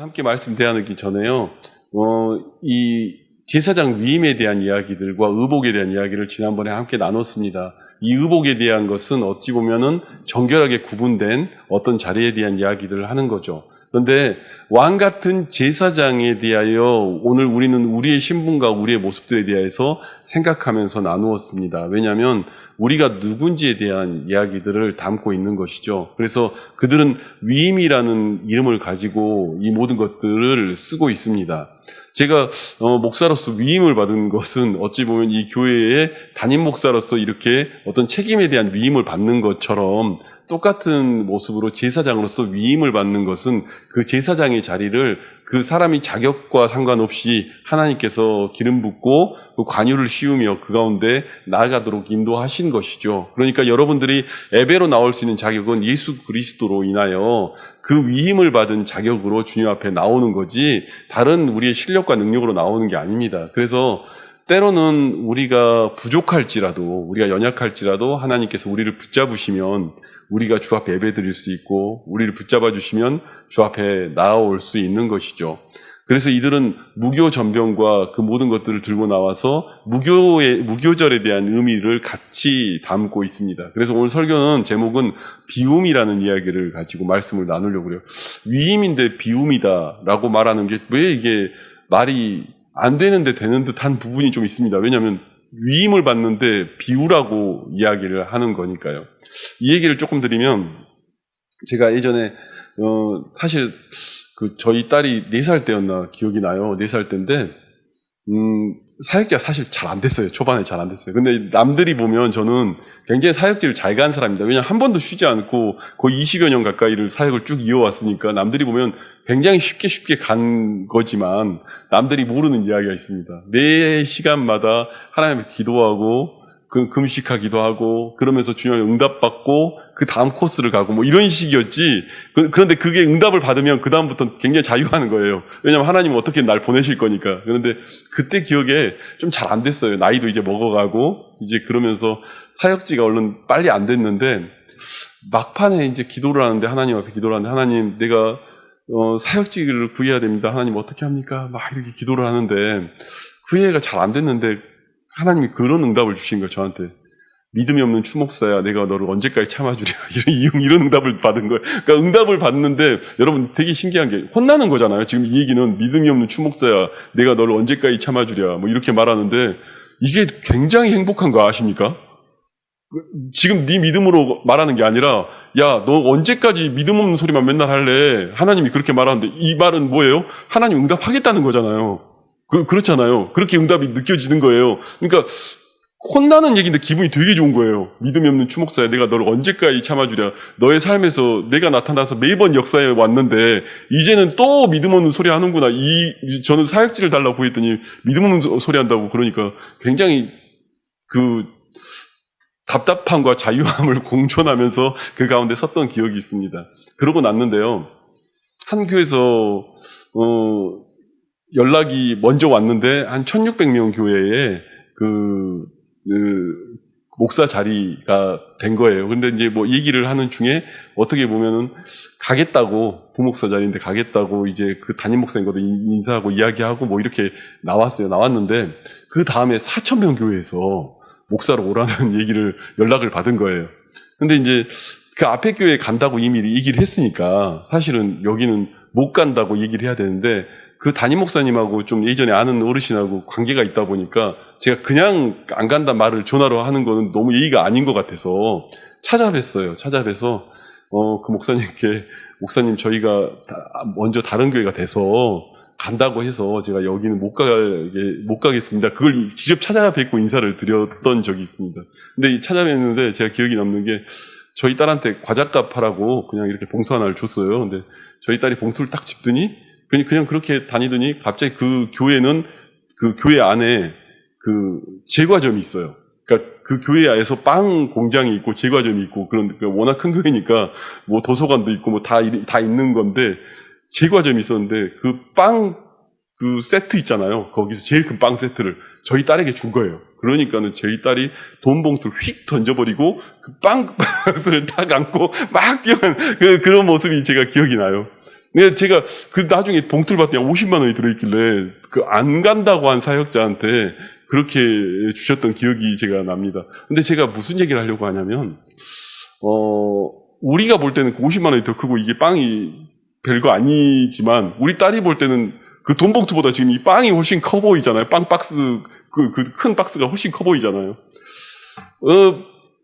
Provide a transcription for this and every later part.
함께 말씀 대하기 전에요. 이 제사장 위임에 대한 이야기들과 의복에 대한 이야기를 지난번에 함께 나눴습니다. 이 의복에 대한 것은 어찌 보면은 정결하게 구분된 어떤 자리에 대한 이야기들을 하는 거죠. 그런데 왕 같은 제사장에 대하여 오늘 우리는 우리의 신분과 우리의 모습들에 대해서 생각하면서 나누었습니다. 왜냐하면 우리가 누군지에 대한 이야기들을 담고 있는 것이죠. 그래서 그들은 위임이라는 이름을 가지고 이 모든 것들을 쓰고 있습니다. 제가 목사로서 위임을 받은 것은 어찌 보면 이 교회의 담임 목사로서 이렇게 어떤 책임에 대한 위임을 받는 것처럼 똑같은 모습으로 제사장으로서 위임을 받는 것은 그 제사장의 자리를 그 사람이 자격과 상관없이 하나님께서 기름 붓고 그 관유를 씌우며 그 가운데 나아가도록 인도하신 것이죠. 그러니까 여러분들이 예배로 나올 수 있는 자격은 예수 그리스도로 인하여 그 위임을 받은 자격으로 주님 앞에 나오는 거지 다른 우리의 실력과 능력으로 나오는 게 아닙니다. 그래서 때로는 우리가 부족할지라도 우리가 연약할지라도 하나님께서 우리를 붙잡으시면 우리가 주 앞에 예배 드릴 수 있고 우리를 붙잡아 주시면 주 앞에 나아올 수 있는 것이죠. 그래서 이들은 무교 전병과 그 모든 것들을 들고 나와서 무교절에 대한 의미를 같이 담고 있습니다. 그래서 오늘 설교는 제목은 비움이라는 이야기를 가지고 말씀을 나누려고 해요. 위임인데 비움이다라고 말하는 게 왜 이게 말이 안 되는데 되는 듯한 부분이 좀 있습니다. 왜냐하면 위임을 받는데 비우라고 이야기를 하는 거니까요. 이 얘기를 조금 드리면 제가 예전에 사실 저희 딸이 4살 때였나 기억이 나요. 4살 때인데 사역지가 사실 잘 안 됐어요. 초반에 잘 안 됐어요. 근데 남들이 보면 저는 굉장히 사역지를 잘 간 사람입니다. 왜냐하면 한 번도 쉬지 않고 거의 20여 년 가까이를 사역을 쭉 이어왔으니까 남들이 보면 굉장히 쉽게 간 거지만 남들이 모르는 이야기가 있습니다. 매 시간마다 하나님께 기도하고 금식하기도 하고 그러면서 주님의 응답받고 그 다음 코스를 가고 뭐 이런 식이었지. 그런데 그게 응답을 받으면 그 다음부터 굉장히 자유하는 거예요. 왜냐하면 하나님은 어떻게 날 보내실 거니까. 그런데 그때 기억에 좀 잘 안 됐어요. 나이도 이제 먹어가고 이제 그러면서 사역지가 얼른 빨리 안 됐는데 막판에 이제 기도를 하는데 하나님 앞에 기도를 하는데 하나님 내가 사역지를 구해야 됩니다. 하나님 어떻게 합니까? 막 이렇게 기도를 하는데 구애가 잘 안 됐는데 하나님이 그런 응답을 주신 거예요, 저한테. 믿음이 없는 추목사야, 내가 너를 언제까지 참아주랴. 이런 응답을 받은 거예요. 그러니까 응답을 받는데, 여러분 되게 신기한 게, 혼나는 거잖아요. 지금 이 얘기는 믿음이 없는 추목사야, 내가 너를 언제까지 참아주랴. 뭐 이렇게 말하는데, 이게 굉장히 행복한 거 아십니까? 지금 네 믿음으로 말하는 게 아니라, 야, 너 언제까지 믿음 없는 소리만 맨날 할래? 하나님이 그렇게 말하는데, 이 말은 뭐예요? 하나님 응답하겠다는 거잖아요. 그렇잖아요. 그렇게 응답이 느껴지는 거예요. 그러니까 혼나는 얘기인데 기분이 되게 좋은 거예요. 믿음이 없는 추목사야, 내가 너를 언제까지 참아주랴. 너의 삶에서 내가 나타나서 매번 역사에 왔는데 이제는 또 믿음 없는 소리 하는구나. 저는 사역지를 달라고 했더니 믿음 없는 소리 한다고. 그러니까 굉장히 답답함과 자유함을 공존하면서 그 가운데 섰던 기억이 있습니다. 그러고 났는데요, 한 교회에서 연락이 먼저 왔는데 한 1600명 교회에 목사 자리가 된 거예요. 근데 이제 뭐 얘기를 하는 중에 어떻게 보면은 가겠다고, 부목사 자리인데 가겠다고 이제 그 담임 목사님과도 인사하고 이야기하고 뭐 이렇게 나왔어요. 나왔는데 그 다음에 4000명 교회에서 목사로 오라는 연락을 받은 거예요. 근데 이제 그 앞에 교회에 간다고 이미 얘기를 했으니까 사실은 여기는 못 간다고 얘기를 해야 되는데 그 담임 목사님하고 좀 예전에 아는 어르신하고 관계가 있다 보니까 제가 그냥 안 간다 말을 전화로 하는 거는 너무 예의가 아닌 것 같아서 찾아뵀어요. 찾아뵈서 그 목사님께 목사님 저희가 먼저 다른 교회가 돼서 간다고 해서 제가 여기는 못 가겠습니다. 그걸 직접 찾아뵙고 인사를 드렸던 적이 있습니다. 근데 찾아뵀는데 제가 기억이 남는 게 저희 딸한테 과자값 하라고 그냥 이렇게 봉투 하나를 줬어요. 근데 저희 딸이 봉투를 딱 집더니 그냥 그렇게 다니더니 갑자기 그 교회는 그 교회 안에 그 제과점이 있어요. 그러니까 그 교회에서 빵 공장이 있고 제과점이 있고 그러니까 워낙 큰 교회니까 뭐 도서관도 있고 뭐 다 있는 건데 제과점이 있었는데 그 세트 있잖아요. 거기서 제일 큰 빵 세트를 저희 딸에게 준 거예요. 그러니까는 저희 딸이 돈 봉투를 휙 던져버리고 그 빵 박스를 딱 안고 막 뛰어가는 그런 모습이 제가 기억이 나요. 근데 제가 그 나중에 봉투를 봤더니 50만 원이 들어있길래 그 안 간다고 한 사역자한테 그렇게 주셨던 기억이 제가 납니다. 근데 제가 무슨 얘기를 하려고 하냐면, 우리가 볼 때는 그 50만 원이 더 크고 이게 빵이 별거 아니지만, 우리 딸이 볼 때는 그 돈 봉투보다 지금 이 빵이 훨씬 커 보이잖아요. 빵 박스, 그 큰 박스가 훨씬 커 보이잖아요.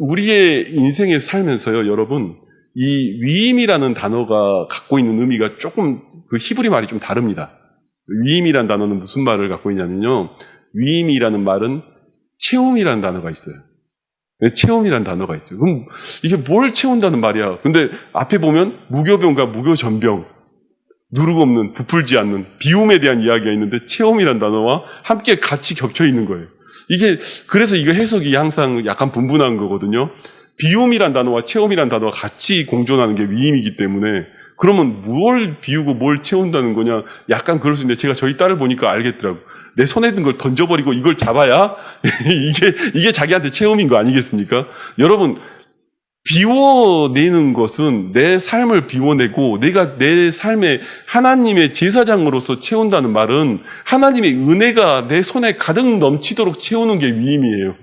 우리의 인생에 살면서요, 여러분, 이 위임이라는 단어가 갖고 있는 의미가 조금 그 히브리 말이 좀 다릅니다. 위임이라는 단어는 무슨 말을 갖고 있냐면요. 위임이라는 말은 채움이라는 단어가 있어요. 채움이라는 단어가 있어요. 그럼 이게 뭘 채운다는 말이야? 근데 앞에 보면 무교병과 무교전병, 누르고 없는, 부풀지 않는 비움에 대한 이야기가 있는데 채움이라는 단어와 함께 같이 겹쳐 있는 거예요. 그래서 이거 해석이 항상 약간 분분한 거거든요. 비움이란 단어와 채움이란 단어가 같이 공존하는 게 위임이기 때문에, 그러면 뭘 비우고 뭘 채운다는 거냐? 약간 그럴 수 있는데, 제가 저희 딸을 보니까 알겠더라고요. 내 손에 든 걸 던져버리고 이걸 잡아야 이게 자기한테 채움인 거 아니겠습니까? 여러분, 비워내는 것은 내 삶을 비워내고 내가 내 삶에 하나님의 제사장으로서 채운다는 말은 하나님의 은혜가 내 손에 가득 넘치도록 채우는 게 위임이에요.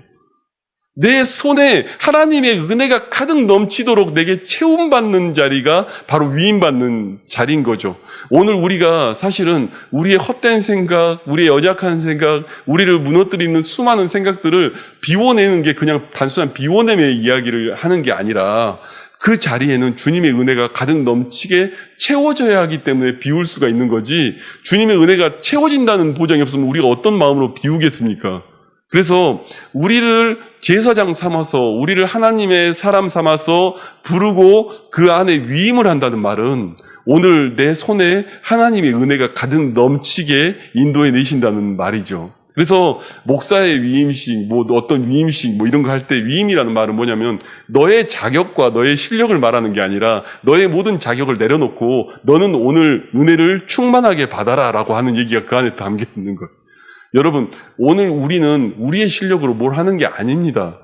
내 손에 하나님의 은혜가 가득 넘치도록 내게 채움받는 자리가 바로 위임받는 자리인 거죠. 오늘 우리가 사실은 우리의 헛된 생각, 우리의 연약한 생각, 우리를 무너뜨리는 수많은 생각들을 비워내는 게 그냥 단순한 비워냄의 이야기를 하는 게 아니라, 그 자리에는 주님의 은혜가 가득 넘치게 채워져야 하기 때문에 비울 수가 있는 거지, 주님의 은혜가 채워진다는 보장이 없으면 우리가 어떤 마음으로 비우겠습니까? 그래서 우리를 제사장 삼아서, 우리를 하나님의 사람 삼아서 부르고 그 안에 위임을 한다는 말은 오늘 내 손에 하나님의 은혜가 가득 넘치게 인도해 내신다는 말이죠. 그래서 목사의 위임식, 어떤 위임식, 이런 거 할 때 위임이라는 말은 뭐냐면, 너의 자격과 너의 실력을 말하는 게 아니라 너의 모든 자격을 내려놓고 너는 오늘 은혜를 충만하게 받아라 라고 하는 얘기가 그 안에 담겨 있는 거예요. 여러분, 오늘 우리는 우리의 실력으로 뭘 하는 게 아닙니다.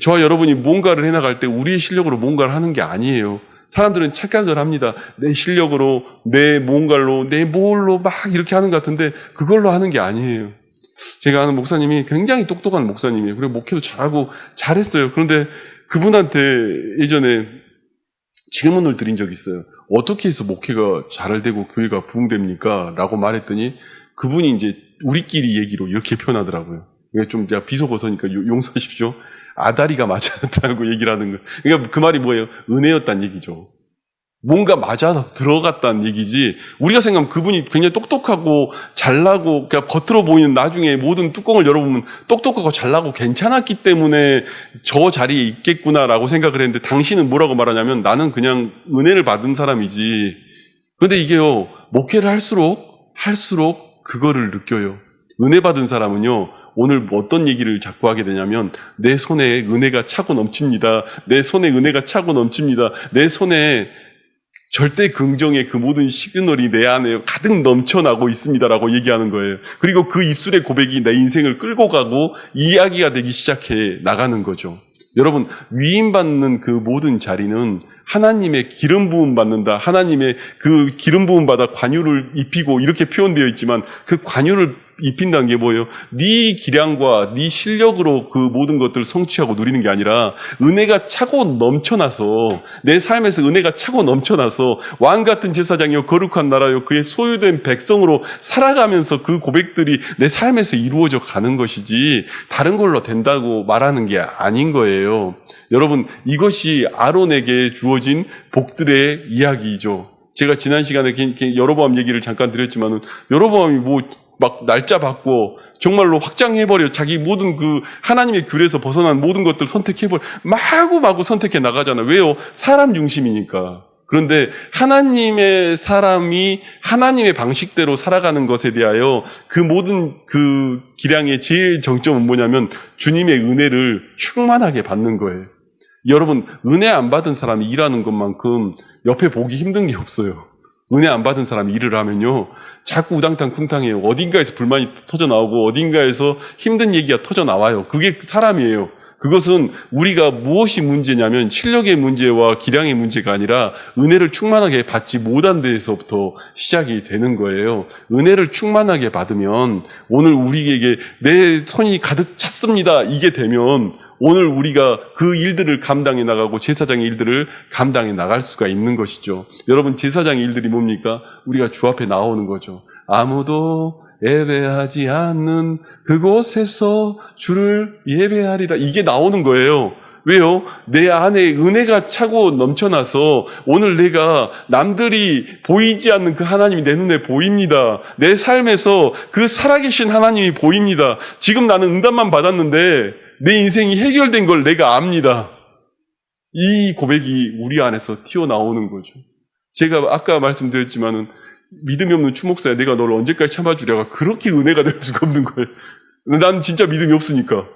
저와 여러분이 뭔가를 해나갈 때 우리의 실력으로 뭔가를 하는 게 아니에요. 사람들은 착각을 합니다. 내 실력으로, 내 뭔가로, 내 뭘로 막 이렇게 하는 것 같은데 그걸로 하는 게 아니에요. 제가 아는 목사님이 굉장히 똑똑한 목사님이에요. 그리고 목회도 잘하고 잘했어요. 그런데 그분한테 예전에 질문을 드린 적이 있어요. 어떻게 해서 목회가 잘 되고 교회가 부흥됩니까? 라고 말했더니 그분이 이제 우리끼리 얘기로 이렇게 표현하더라고요. 좀 제가 비속어서니까 용서하십시오. 아다리가 맞았다고 얘기를 하는 거예요. 그러니까 그 말이 뭐예요? 은혜였다는 얘기죠. 뭔가 맞아서 들어갔다는 얘기지, 우리가 생각하면 그분이 굉장히 똑똑하고 잘나고, 그러니까 겉으로 보이는 나중에 모든 뚜껑을 열어보면 똑똑하고 잘나고 괜찮았기 때문에 저 자리에 있겠구나라고 생각을 했는데, 당신은 뭐라고 말하냐면 나는 그냥 은혜를 받은 사람이지. 그런데 이게요, 목회를 할수록 그거를 느껴요. 은혜 받은 사람은요, 오늘 어떤 얘기를 자꾸 하게 되냐면, 내 손에 은혜가 차고 넘칩니다. 내 손에 은혜가 차고 넘칩니다. 내 손에 절대 긍정의 그 모든 시그널이 내 안에 가득 넘쳐나고 있습니다라고 얘기하는 거예요. 그리고 그 입술의 고백이 내 인생을 끌고 가고 이야기가 되기 시작해 나가는 거죠. 여러분, 위임받는 그 모든 자리는 하나님의 기름 부음 받는다, 하나님의 그 기름 부음 받아 관유를 입히고 이렇게 표현되어 있지만, 그 관유를 입힌다는 게 뭐예요? 네 기량과 네 실력으로 그 모든 것들을 성취하고 누리는 게 아니라, 은혜가 차고 넘쳐나서, 내 삶에서 은혜가 차고 넘쳐나서 왕 같은 제사장이요 거룩한 나라요 그의 소유된 백성으로 살아가면서 그 고백들이 내 삶에서 이루어져 가는 것이지, 다른 걸로 된다고 말하는 게 아닌 거예요. 여러분, 이것이 아론에게 주어진 복들의 이야기이죠. 제가 지난 시간에 여로보암 얘기를 잠깐 드렸지만은, 여로보암이 막 날짜 받고 정말로 확장해버려. 자기 모든 그 하나님의 귤에서 벗어난 모든 것들 선택해버려. 마구마구 선택해 나가잖아. 왜요? 사람 중심이니까. 그런데 하나님의 사람이 하나님의 방식대로 살아가는 것에 대하여 그 모든 그 기량의 제일 정점은 뭐냐면 주님의 은혜를 충만하게 받는 거예요. 여러분, 은혜 안 받은 사람이 일하는 것만큼 옆에 보기 힘든 게 없어요. 은혜 안 받은 사람이 일을 하면요, 자꾸 우당탕 쿵탕해요. 어딘가에서 불만이 터져 나오고 어딘가에서 힘든 얘기가 터져 나와요. 그게 사람이에요. 그것은 우리가 무엇이 문제냐면 실력의 문제와 기량의 문제가 아니라 은혜를 충만하게 받지 못한 데에서부터 시작이 되는 거예요. 은혜를 충만하게 받으면 오늘 우리에게 내 손이 가득 찼습니다. 이게 되면 오늘 우리가 그 일들을 감당해 나가고 제사장의 일들을 감당해 나갈 수가 있는 것이죠. 여러분, 제사장의 일들이 뭡니까? 우리가 주 앞에 나오는 거죠. 아무도 예배하지 않는 그곳에서 주를 예배하리라. 이게 나오는 거예요. 왜요? 내 안에 은혜가 차고 넘쳐나서 오늘 내가 남들이 보이지 않는 그 하나님이 내 눈에 보입니다. 내 삶에서 그 살아계신 하나님이 보입니다. 지금 나는 응답만 받았는데 내 인생이 해결된 걸 내가 압니다. 이 고백이 우리 안에서 튀어나오는 거죠. 제가 아까 말씀드렸지만은 믿음이 없는 추목사야, 내가 너를 언제까지 참아주랴가 그렇게 은혜가 될 수가 없는 거예요. 난 진짜 믿음이 없으니까,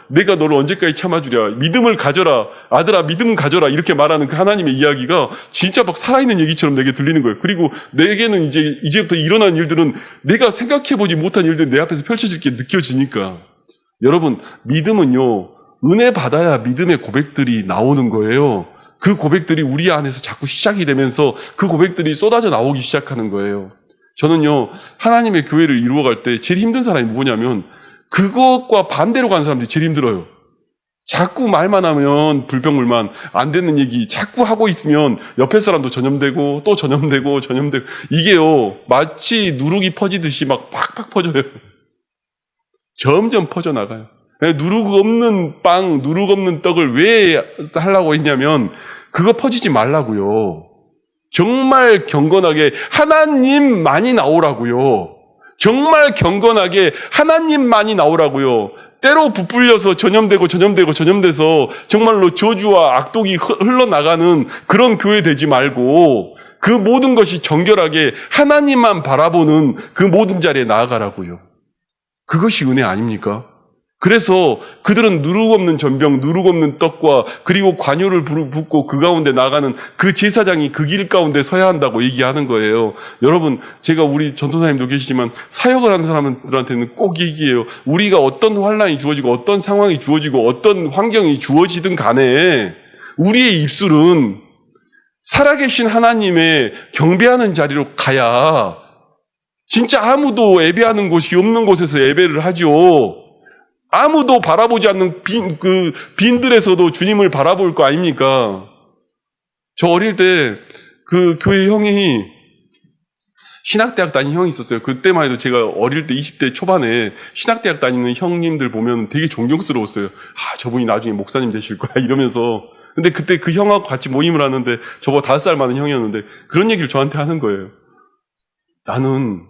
내가 너를 언제까지 참아주랴, 믿음을 가져라, 아들아 믿음 가져라, 이렇게 말하는 그 하나님의 이야기가 진짜 막 살아있는 얘기처럼 내게 들리는 거예요. 그리고 내게는 이제부터 일어난 일들은 내가 생각해보지 못한 일들이 내 앞에서 펼쳐질 게 느껴지니까. 여러분, 믿음은요, 은혜 받아야 믿음의 고백들이 나오는 거예요. 그 고백들이 우리 안에서 자꾸 시작이 되면서 그 고백들이 쏟아져 나오기 시작하는 거예요. 저는요, 하나님의 교회를 이루어갈 때 제일 힘든 사람이 뭐냐면 그것과 반대로 가는 사람들이 제일 힘들어요. 자꾸 말만 하면 불평불만, 안 되는 얘기 자꾸 하고 있으면 옆에 사람도 전염되고 또 전염되고 이게요, 마치 누룩이 퍼지듯이 막 팍팍 퍼져요. 점점 퍼져나가요. 누룩 없는 빵, 누룩 없는 떡을 왜 하려고 했냐면 그거 퍼지지 말라고요. 정말 경건하게 하나님만이 나오라고요. 정말 경건하게 하나님만이 나오라고요. 때로 부풀려서 전염돼서 정말로 저주와 악독이 흘러나가는 그런 교회 되지 말고 그 모든 것이 정결하게 하나님만 바라보는 그 모든 자리에 나아가라고요. 그것이 은혜 아닙니까? 그래서 그들은 누룩 없는 전병, 누룩 없는 떡과 그리고 관유를 붓고 그 가운데 나가는 그 제사장이 그 길 가운데 서야 한다고 얘기하는 거예요. 여러분, 제가 우리 전도사님도 계시지만 사역을 하는 사람들한테는 꼭 얘기해요. 우리가 어떤 환난이 주어지고 어떤 상황이 주어지고 어떤 환경이 주어지든 간에 우리의 입술은 살아계신 하나님의 경배하는 자리로 가야 진짜 아무도 예배하는 곳이 없는 곳에서 예배를 하죠. 아무도 바라보지 않는 빈들에서도 주님을 바라볼 거 아닙니까? 저 어릴 때 그 교회 형이 신학대학 다니는 형이 있었어요. 그때만 해도 제가 어릴 때 20대 초반에 신학대학 다니는 형님들 보면 되게 존경스러웠어요. 저분이 나중에 목사님 되실 거야 이러면서. 근데 그때 그 형하고 같이 모임을 하는데 저보다 5살 많은 형이었는데 그런 얘기를 저한테 하는 거예요. 나는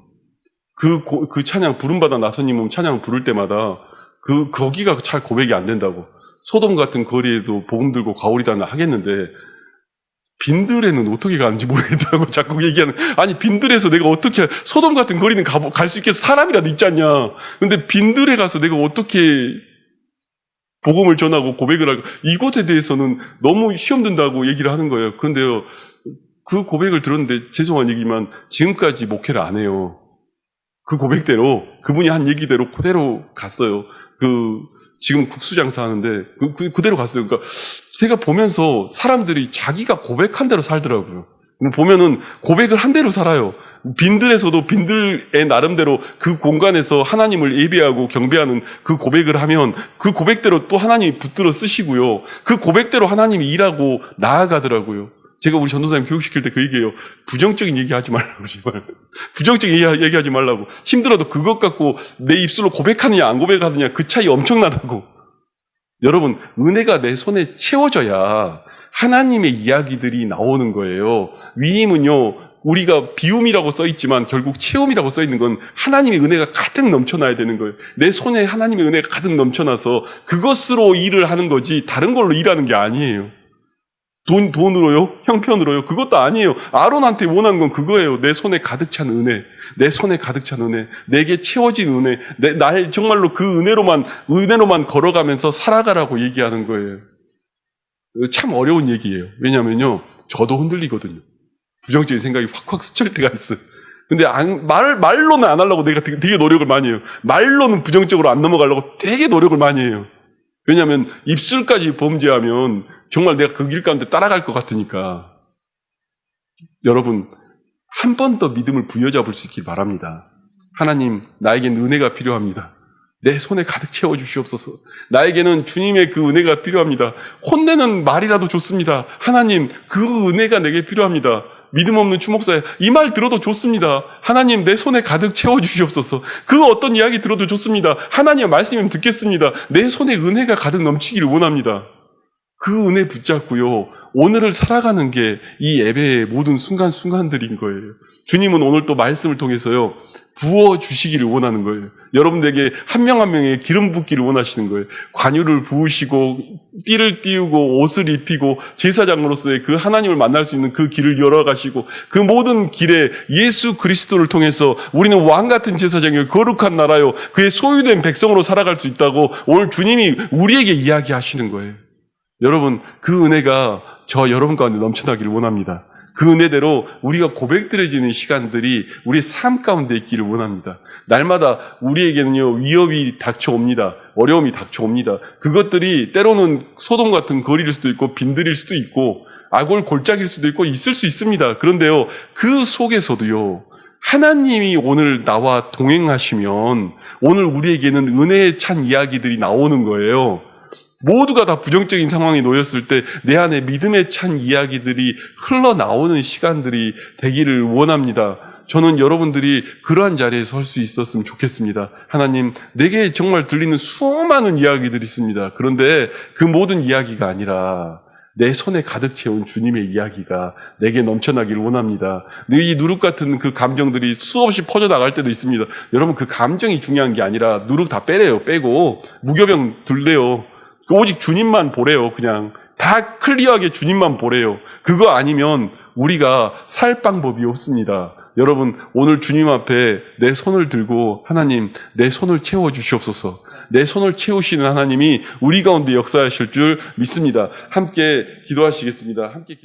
그 찬양, 부름받아 나서님 찬양 부를 때마다 거기가 잘 고백이 안 된다고. 소돔 같은 거리에도 복음 들고 가오리다나 하겠는데, 빈들에는 어떻게 가는지 모르겠다고 자꾸 얘기하는. 아니, 빈들에서 내가 어떻게, 소돔 같은 거리는 갈 수 있겠어. 사람이라도 있지 않냐. 근데 빈들에 가서 내가 어떻게 복음을 전하고 고백을 하고, 이것에 대해서는 너무 시험 든다고 얘기를 하는 거예요. 그런데요, 그 고백을 들었는데, 죄송한 얘기지만, 지금까지 목회를 안 해요. 그 고백대로, 그분이 한 얘기대로 그대로 갔어요. 지금 국수장사 하는데, 그대로 갔어요. 그러니까, 제가 보면서 사람들이 자기가 고백한 대로 살더라고요. 보면은 고백을 한 대로 살아요. 빈들에서도 빈들의 나름대로 그 공간에서 하나님을 예배하고 경배하는 그 고백을 하면 그 고백대로 또 하나님이 붙들어 쓰시고요. 그 고백대로 하나님이 일하고 나아가더라고요. 제가 우리 전도사님 교육시킬 때 그 얘기해요. 부정적인 얘기하지 말라고, 제발. 부정적인 얘기하지 말라고. 힘들어도 그것 갖고 내 입술로 고백하느냐 안 고백하느냐 그 차이 엄청나다고. 여러분, 은혜가 내 손에 채워져야 하나님의 이야기들이 나오는 거예요. 위임은요, 우리가 비움이라고 써있지만 결국 채움이라고 써있는 건 하나님의 은혜가 가득 넘쳐나야 되는 거예요. 내 손에 하나님의 은혜가 가득 넘쳐나서 그것으로 일을 하는 거지 다른 걸로 일하는 게 아니에요. 돈으로요? 형편으로요? 그것도 아니에요. 아론한테 원한 건 그거예요. 내 손에 가득 찬 은혜. 내 손에 가득 찬 은혜. 내게 채워진 은혜. 날 정말로 그 은혜로만 걸어가면서 살아가라고 얘기하는 거예요. 참 어려운 얘기예요. 왜냐면요. 저도 흔들리거든요. 부정적인 생각이 확확 스칠 때가 있어요. 근데 말로는 안 하려고 내가 되게 노력을 많이 해요. 말로는 부정적으로 안 넘어가려고 되게 노력을 많이 해요. 왜냐하면 입술까지 범죄하면 정말 내가 그 길 가운데 따라갈 것 같으니까. 여러분, 한 번 더 믿음을 부여잡을 수 있길 바랍니다. 하나님, 나에겐 은혜가 필요합니다. 내 손에 가득 채워주시옵소서. 나에게는 주님의 그 은혜가 필요합니다. 혼내는 말이라도 좋습니다. 하나님, 그 은혜가 내게 필요합니다. 믿음 없는 추목사야, 이 말 들어도 좋습니다. 하나님, 내 손에 가득 채워주시옵소서. 그 어떤 이야기 들어도 좋습니다. 하나님의 말씀이면 듣겠습니다. 내 손에 은혜가 가득 넘치기를 원합니다. 그 은혜 붙잡고요, 오늘을 살아가는 게 이 예배의 모든 순간순간들인 거예요. 주님은 오늘 또 말씀을 통해서요, 부어주시기를 원하는 거예요. 여러분들에게 한 명 한 명의 기름 붓기를 원하시는 거예요. 관유를 부으시고 띠를 띄우고 옷을 입히고 제사장으로서의 그 하나님을 만날 수 있는 그 길을 열어가시고, 그 모든 길에 예수 그리스도를 통해서 우리는 왕같은 제사장이요 거룩한 나라요 그의 소유된 백성으로 살아갈 수 있다고 오늘 주님이 우리에게 이야기하시는 거예요. 여러분, 그 은혜가 저 여러분 가운데 넘쳐나기를 원합니다. 그 은혜대로 우리가 고백드려지는 시간들이 우리의 삶 가운데 있기를 원합니다. 날마다 우리에게는요, 위협이 닥쳐옵니다. 어려움이 닥쳐옵니다. 그것들이 때로는 소돔 같은 거리일 수도 있고 빈들일 수도 있고 악골 골짜기일 수도 있고 있을 수 있습니다. 그런데요, 그 속에서도요, 하나님이 오늘 나와 동행하시면 오늘 우리에게는 은혜에 찬 이야기들이 나오는 거예요. 모두가 다 부정적인 상황에 놓였을 때 내 안에 믿음에 찬 이야기들이 흘러나오는 시간들이 되기를 원합니다. 저는 여러분들이 그러한 자리에 설 수 있었으면 좋겠습니다. 하나님, 내게 정말 들리는 수많은 이야기들이 있습니다. 그런데 그 모든 이야기가 아니라 내 손에 가득 채운 주님의 이야기가 내게 넘쳐나기를 원합니다. 이 누룩 같은 그 감정들이 수없이 퍼져나갈 때도 있습니다. 여러분, 그 감정이 중요한 게 아니라 누룩 다 빼래요. 빼고 무교병 들래요. 오직 주님만 보래요. 그냥 다 클리어하게 주님만 보래요. 그거 아니면 우리가 살 방법이 없습니다. 여러분, 오늘 주님 앞에 내 손을 들고 하나님, 내 손을 채워주시옵소서. 내 손을 채우시는 하나님이 우리 가운데 역사하실 줄 믿습니다. 함께 기도하시겠습니다. 함께